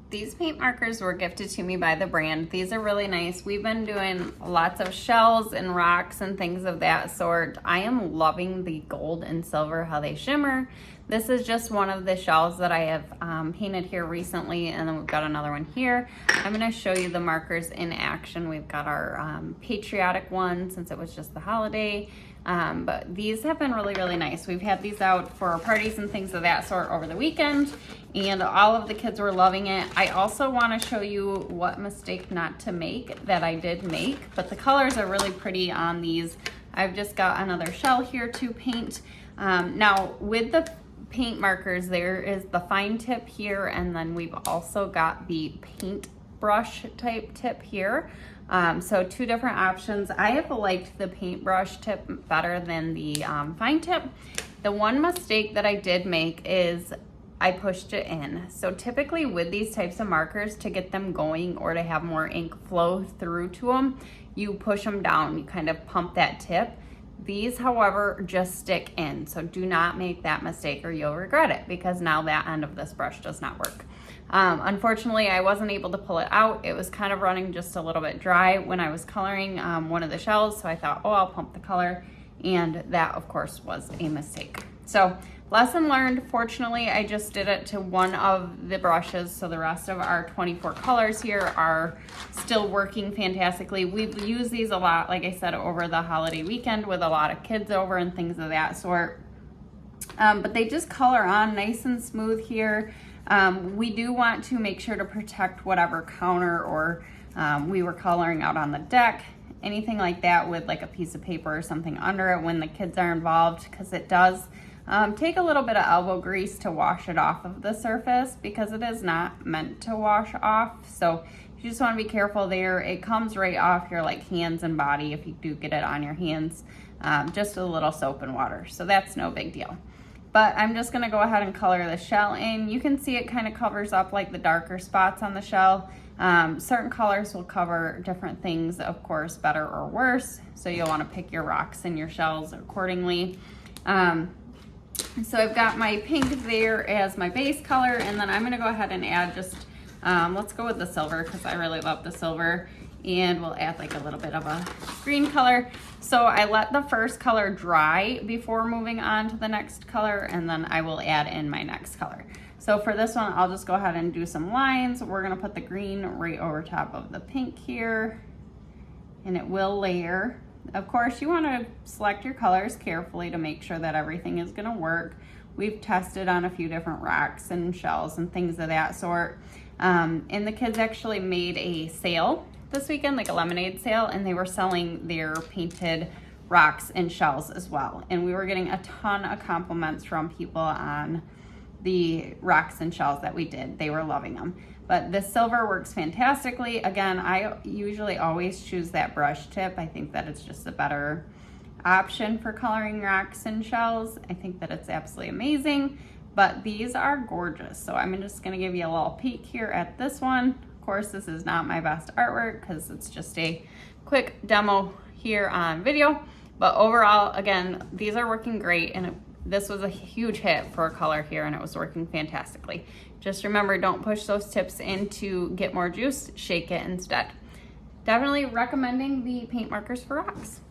These paint markers were gifted to me by the brand. These are really nice. We've been doing lots of shells and rocks and things of that sort. I am loving the gold and silver, how they shimmer. This is just one of the shells that I have painted here recently, and then we've got another one here. I'm gonna show you the markers in action. We've got our patriotic one since it was just the holiday. But these have been really, really nice. We've had these out for parties and things of that sort over the weekend, and all of the kids were loving it. I also want to show you what mistake not to make that I did make, but the colors are really pretty on these. I've just got another shell here to paint. Now with the paint markers, there is the fine tip here, and then we've also got the paint brush type tip here. So two different options. I have liked the paintbrush tip better than the fine tip. The one mistake that I did make is I pushed it in. So typically with these types of markers, to get them going or to have more ink flow through to them, you push them down, you kind of pump that tip. These, however, just stick in. So do not make that mistake or you'll regret it, because now that end of this brush does not work. Unfortunately, I wasn't able to pull it out. It was kind of running just a little bit dry when I was coloring one of the shells. So I thought, oh, I'll pump the color. And that, of course, was a mistake. So lesson learned. Fortunately, I just did it to one of the brushes. So the rest of our 24 colors here are still working fantastically. We've used these a lot, like I said, over the holiday weekend with a lot of kids over and things of that sort. But they just color on nice and smooth here. We do want to make sure to protect whatever counter or we were coloring out on the deck, anything like that, with like a piece of paper or something under it when the kids are involved, because it does take a little bit of elbow grease to wash it off of the surface, because it is not meant to wash off. So you just want to be careful there. It comes right off your like hands and body if you do get it on your hands, just with a little soap and water. So that's no big deal. But I'm just gonna go ahead and color the shell in. You can see it kind of covers up like the darker spots on the shell. Certain colors will cover different things, of course, better or worse. So you'll wanna pick your rocks and your shells accordingly. So I've got my pink there as my base color, and then I'm gonna go ahead and add just, let's go with the silver because I really love the silver. And we'll add like a little bit of a green color. So I let the first color dry before moving on to the next color, and then I will add in my next color. So for this one, I'll just go ahead and do some lines. We're gonna put the green right over top of the pink here, and it will layer. Of course, you wanna select your colors carefully to make sure that everything is gonna work. We've tested on a few different rocks and shells and things of that sort. And the kids actually made a sale this weekend, like a lemonade sale, and they were selling their painted rocks and shells as well. And we were getting a ton of compliments from people on the rocks and shells that we did. They were loving them. But the silver works fantastically. Again, I usually always choose that brush tip. I think that it's just a better option for coloring rocks and shells. I think that it's absolutely amazing, but these are gorgeous. So I'm just gonna give you a little peek here at this one. Of course, this is not my best artwork because it's just a quick demo here on video, but overall, again, these are working great, and this was a huge hit for a color here, and it was working fantastically. Just remember, don't push those tips in to get more juice, shake it instead. Definitely recommending the paint markers for rocks.